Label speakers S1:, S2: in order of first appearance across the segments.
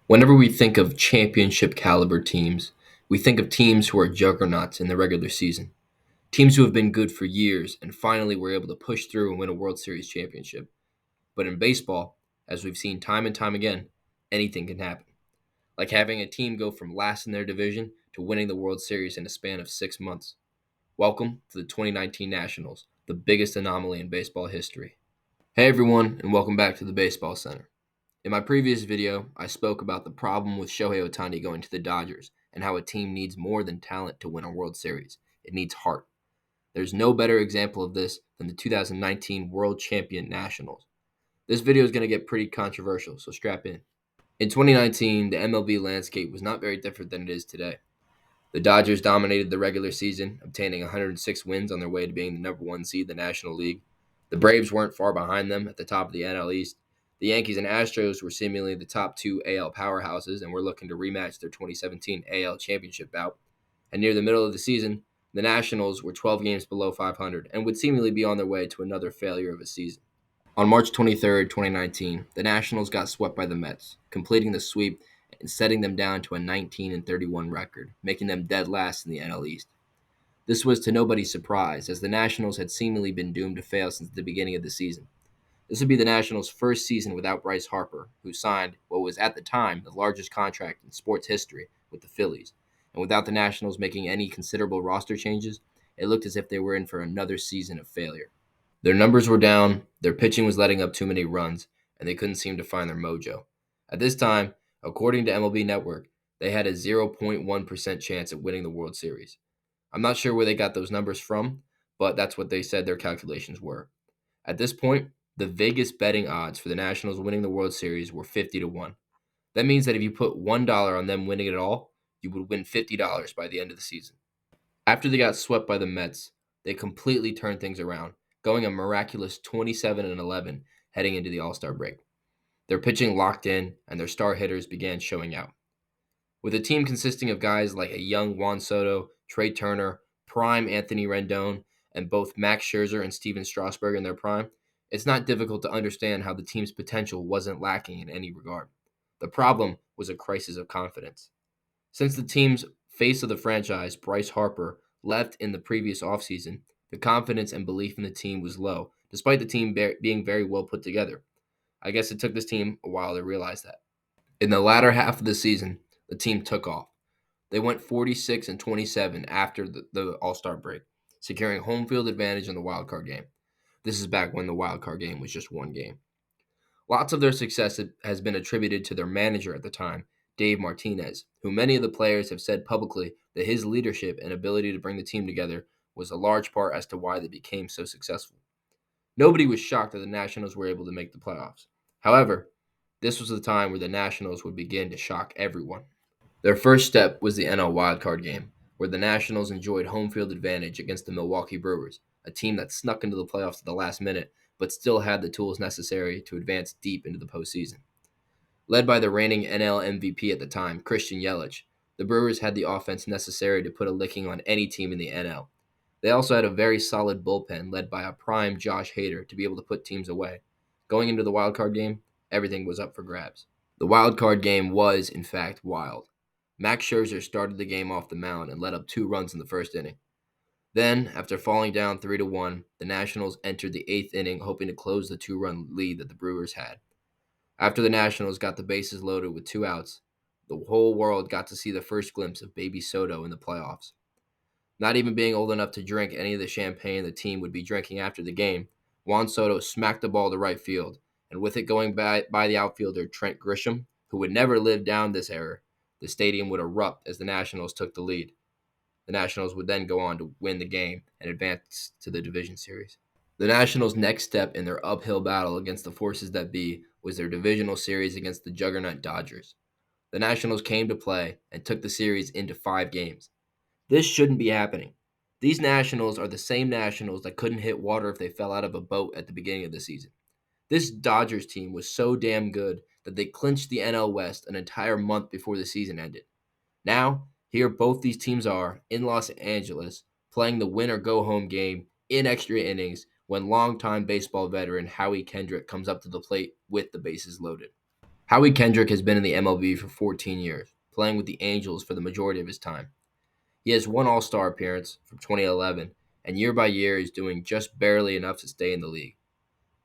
S1: Whenever we think of championship caliber teams, we think of teams who are juggernauts in the regular season. Teams who have been good for years and finally were able to push through and win a World Series championship. But in baseball, as we've seen time and time again, anything can happen. Like having a team go from last in their division to winning the World Series in a span of 6 months. Welcome to the 2019 Nationals, the biggest anomaly in baseball history. Hey everyone, and welcome back to the Baseball Center. In my previous video, I spoke about the problem with Shohei Ohtani going to the Dodgers and how a team needs more than talent to win a World Series. It needs heart. There's no better example of this than the 2019 World Champion Nationals. This video is going to get pretty controversial, so strap in. In 2019, the MLB landscape was not very different than it is today. The Dodgers dominated the regular season, obtaining 106 wins on their way to being the number one seed in the National League. The Braves weren't far behind them at the top of the NL East. The Yankees and Astros were seemingly the top two AL powerhouses and were looking to rematch their 2017 AL championship bout. And near the middle of the season, the Nationals were 12 games below 500 and would seemingly be on their way to another failure of a season. On March 23rd, 2019, the Nationals got swept by the Mets, completing the sweep and setting them down to a 19-31 record, making them dead last in the NL East. This was to nobody's surprise, as the Nationals had seemingly been doomed to fail since the beginning of the season. This would be the Nationals' first season without Bryce Harper, who signed what was at the time the largest contract in sports history with the Phillies. And without the Nationals making any considerable roster changes, it looked as if they were in for another season of failure. Their numbers were down, their pitching was letting up too many runs, and they couldn't seem to find their mojo. At this time, according to MLB Network, they had a 0.1% chance of winning the World Series. I'm not sure where they got those numbers from, but that's what they said their calculations were. At this point, the Vegas betting odds for the Nationals winning the World Series were 50 to 1. That means that if you put $1 on them winning it all, you would win $50 by the end of the season. After they got swept by the Mets, they completely turned things around, going a miraculous 27-11 heading into the All-Star break. Their pitching locked in, and their star hitters began showing out. With a team consisting of guys like a young Juan Soto, Trey Turner, prime Anthony Rendon, and both Max Scherzer and Steven Strasburg in their prime, it's not difficult to understand how the team's potential wasn't lacking in any regard. The problem was a crisis of confidence. Since the team's face of the franchise, Bryce Harper, left in the previous offseason, the confidence and belief in the team was low, despite the team being very well put together. I guess it took this team a while to realize that. In the latter half of the season, the team took off. They went 46-27 after the All-Star break, securing home field advantage in the wild card game. This is back when the wild card game was just one game. Lots of their success has been attributed to their manager at the time, Dave Martinez, who many of the players have said publicly that his leadership and ability to bring the team together was a large part as to why they became so successful. Nobody was shocked that the Nationals were able to make the playoffs. However, this was the time where the Nationals would begin to shock everyone. Their first step was the NL wildcard game, where the Nationals enjoyed home field advantage against the Milwaukee Brewers, a team that snuck into the playoffs at the last minute but still had the tools necessary to advance deep into the postseason. Led by the reigning NL MVP at the time, Christian Yelich, the Brewers had the offense necessary to put a licking on any team in the NL. They also had a very solid bullpen led by a prime Josh Hader to be able to put teams away. Going into the wildcard game, everything was up for grabs. The wildcard game was, in fact, wild. Max Scherzer started the game off the mound and let up 2 runs in the first inning. Then, after falling down 3-1, the Nationals entered the 8th inning hoping to close the 2-run lead that the Brewers had. After the Nationals got the bases loaded with 2 outs, the whole world got to see the first glimpse of Baby Soto in the playoffs. Not even being old enough to drink any of the champagne the team would be drinking after the game, Juan Soto smacked the ball to right field, and with it going by the outfielder Trent Grisham, who would never live down this error, the stadium would erupt as the Nationals took the lead. The Nationals would then go on to win the game and advance to the division series. The Nationals' next step in their uphill battle against the forces that be was their divisional series against the juggernaut Dodgers. The Nationals came to play and took the series into 5 games. This shouldn't be happening. These Nationals are the same Nationals that couldn't hit water if they fell out of a boat at the beginning of the season. This Dodgers team was so damn good that they clinched the NL West an entire month before the season ended. Now, here both these teams are in Los Angeles playing the win or go home game in extra innings when longtime baseball veteran Howie Kendrick comes up to the plate with the bases loaded. Howie Kendrick has been in the MLB for 14 years, playing with the Angels for the majority of his time. He has one All-Star appearance from 2011, and year by year is doing just barely enough to stay in the league.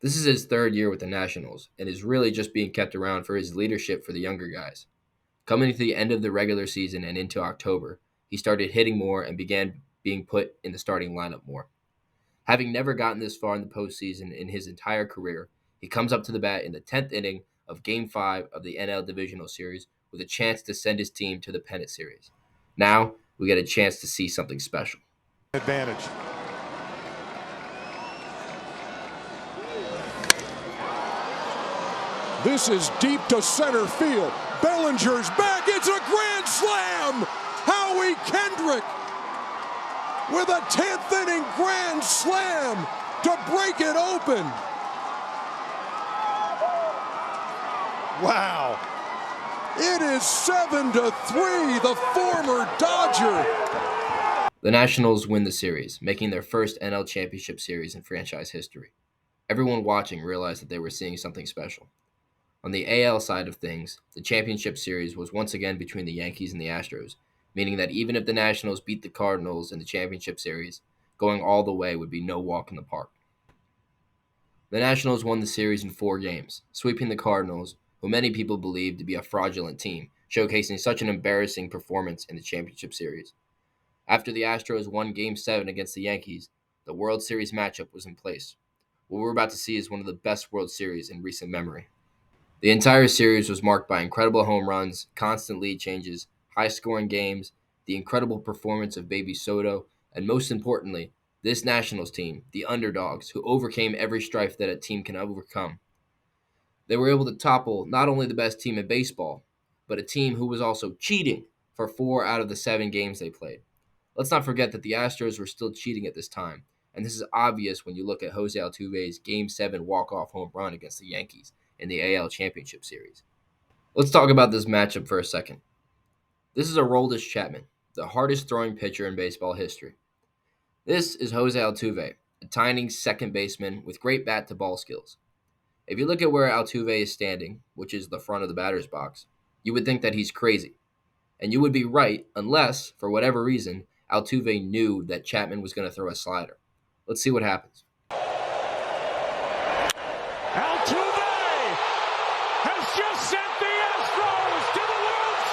S1: This is his third year with the Nationals, and is really just being kept around for his leadership for the younger guys. Coming to the end of the regular season and into October, he started hitting more and began being put in the starting lineup more. Having never gotten this far in the postseason in his entire career, he comes up to the bat in the 10th inning of Game 5 of the NL Divisional Series with a chance to send his team to the pennant series. Now, we get a chance to see something special.
S2: Advantage. This is deep to center field. Bellinger's back. It's a grand slam. Howie Kendrick with a 10th inning grand slam to break it open. Wow. It is 7-3, the former Dodger.
S1: The Nationals win the series, making their first NL Championship Series in franchise history. Everyone watching realized that they were seeing something special. On the AL side of things, the championship series was once again between the Yankees and the Astros, meaning that even if the Nationals beat the Cardinals in the championship series, going all the way would be no walk in the park. The Nationals won the series in 4 games, sweeping the Cardinals, who many people believe to be a fraudulent team, showcasing such an embarrassing performance in the championship series. After the Astros won Game 7 against the Yankees, the World Series matchup was in place. What we're about to see is one of the best World Series in recent memory. The entire series was marked by incredible home runs, constant lead changes, high-scoring games, the incredible performance of Baby Soto, and most importantly, this Nationals team, the underdogs, who overcame every strife that a team can overcome. They were able to topple not only the best team in baseball, but a team who was also cheating for 4 out of the 7 games they played. Let's not forget that the Astros were still cheating at this time, and this is obvious when you look at Jose Altuve's Game 7 walk-off home run against the Yankees in the AL Championship Series. Let's talk about this matchup for a second. This is Aroldis Chapman, the hardest throwing pitcher in baseball history. This is Jose Altuve, a tiny second baseman with great bat-to-ball skills. If you look at where Altuve is standing, which is the front of the batter's box, you would think that he's crazy. And you would be right unless, for whatever reason, Altuve knew that Chapman was going to throw a slider. Let's see what happens.
S2: Altuve has just sent the Astros to the World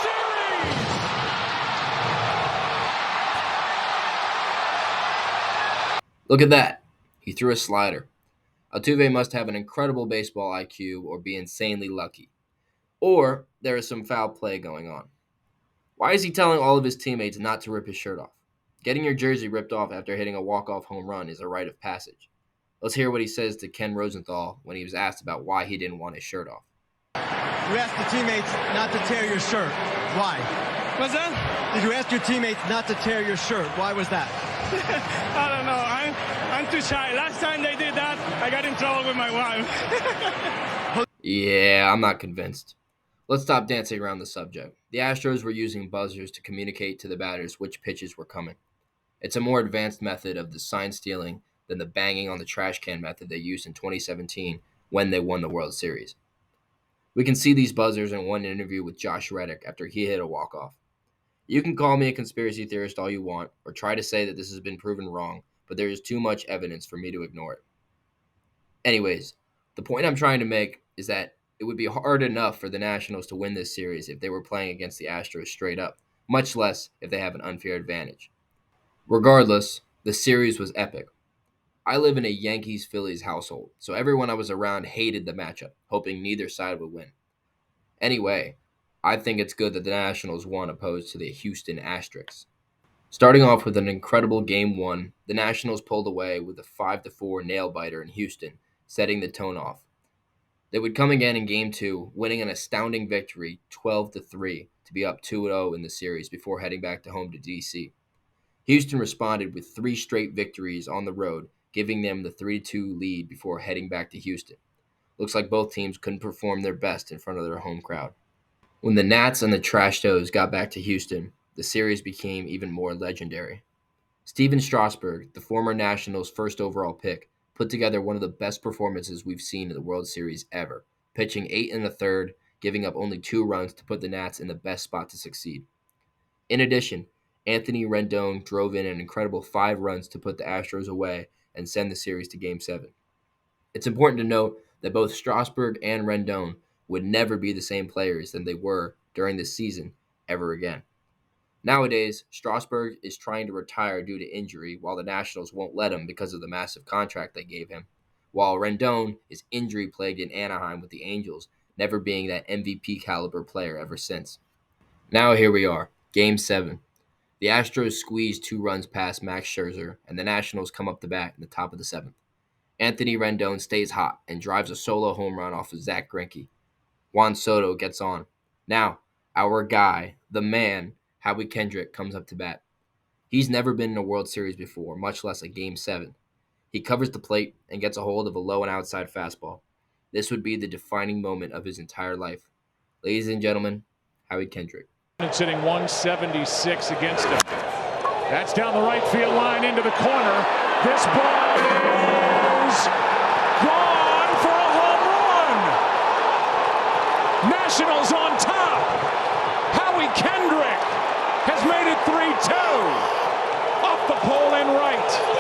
S2: Series.
S1: Look at that. He threw a slider. Altuve must have an incredible baseball IQ or be insanely lucky. Or there is some foul play going on. Why is he telling all of his teammates not to rip his shirt off? Getting your jersey ripped off after hitting a walk-off home run is a rite of passage. Let's hear what he says to Ken Rosenthal when he was asked about why he didn't want his shirt off.
S3: You asked the teammates not to tear your shirt. Why?
S4: What's that?
S3: Did you ask your teammates not to tear your shirt? Why was that?
S4: I don't know. I'm too shy. Last time they did that, I got in trouble with my wife.
S1: Yeah, I'm not convinced. Let's stop dancing around the subject. The Astros were using buzzers to communicate to the batters which pitches were coming. It's a more advanced method of the sign stealing than the banging on the trash can method they used in 2017 when they won the World Series. We can see these buzzers in one interview with Josh Reddick after he hit a walk-off. You can call me a conspiracy theorist all you want, or try to say that this has been proven wrong, but there is too much evidence for me to ignore it. Anyways, the point I'm trying to make is that it would be hard enough for the Nationals to win this series if they were playing against the Astros straight up, much less if they have an unfair advantage. Regardless, the series was epic. I live in a Yankees-Phillies household, so everyone I was around hated the matchup, hoping neither side would win. Anyway, I think it's good that the Nationals won opposed to the Houston Asterix. Starting off with an incredible Game 1, the Nationals pulled away with a 5-4 nail-biter in Houston, setting the tone off. They would come again in Game 2, winning an astounding victory 12-3 to be up 2-0 in the series before heading back to home to D.C. Houston responded with 3 straight victories on the road, giving them the 3-2 lead before heading back to Houston. Looks like both teams couldn't perform their best in front of their home crowd. When the Nats and the Trash Toes got back to Houston, the series became even more legendary. Steven Strasburg, the former Nationals' first overall pick, put together one of the best performances we've seen in the World Series ever, pitching 8 1/3, giving up only 2 runs to put the Nats in the best spot to succeed. In addition, Anthony Rendon drove in an incredible 5 runs to put the Astros away and send the series to Game 7. It's important to note that both Strasburg and Rendon would never be the same players than they were during this season ever again. Nowadays, Strasburg is trying to retire due to injury, while the Nationals won't let him because of the massive contract they gave him, while Rendon is injury-plagued in Anaheim with the Angels, never being that MVP caliber player ever since. Now here we are, Game 7. The Astros squeeze 2 runs past Max Scherzer, and the Nationals come up the bat in the top of the 7th. Anthony Rendon stays hot and drives a solo home run off of Zach Greinke. Juan Soto gets on. Now, our guy, the man, Howie Kendrick, comes up to bat. He's never been in a World Series before, much less a Game 7. He covers the plate and gets a hold of a low and outside fastball. This would be the defining moment of his entire life. Ladies and gentlemen, Howie Kendrick.
S5: It's hitting 176 against him. That's down the right field line into the corner. This ball is gone for a home run. Nationals on top. Howie Kendrick has made it 3-2. Off the pole and right.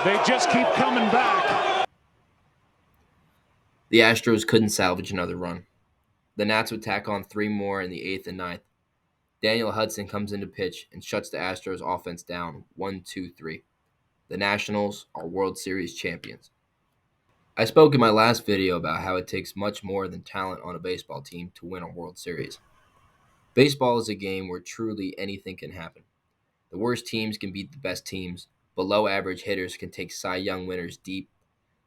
S5: They just keep coming back.
S1: The Astros couldn't salvage another run. The Nats would tack on 3 more in the 8th and 9th. Daniel Hudson comes into pitch and shuts the Astros offense down 1-2-3. The Nationals are World Series champions. I spoke in my last video about how it takes much more than talent on a baseball team to win a World Series. Baseball is a game where truly anything can happen. The worst teams can beat the best teams. Below average hitters can take Cy Young winners deep.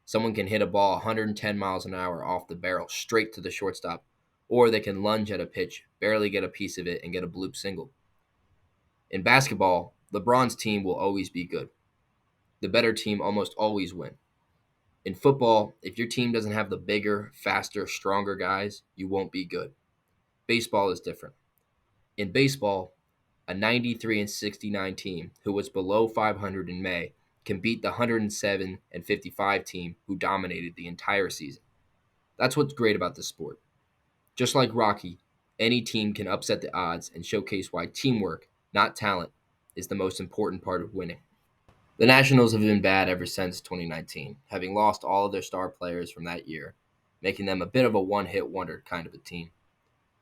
S1: Someone can hit a ball 110 miles an hour off the barrel straight to the shortstop, or they can lunge at a pitch, barely get a piece of it, and get a bloop single. In basketball, LeBron's team will always be good. The better team almost always win. In football, if your team doesn't have the bigger, faster, stronger guys, you won't be good. Baseball is different. In baseball, a 93-69 team who was below 500 in May can beat the 107-55 team who dominated the entire season. That's what's great about this sport. Just like Rocky, any team can upset the odds and showcase why teamwork, not talent, is the most important part of winning. The Nationals have been bad ever since 2019, having lost all of their star players from that year, making them a bit of a one-hit wonder kind of a team.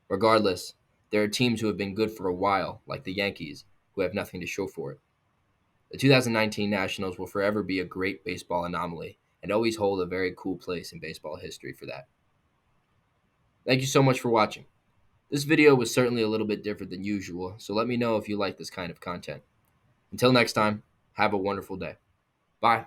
S1: Regardless, there are teams who have been good for a while, like the Yankees, who have nothing to show for it. The 2019 Nationals will forever be a great baseball anomaly and always hold a very cool place in baseball history for that. Thank you so much for watching. This video was certainly a little bit different than usual, so let me know if you like this kind of content. Until next time, have a wonderful day. Bye.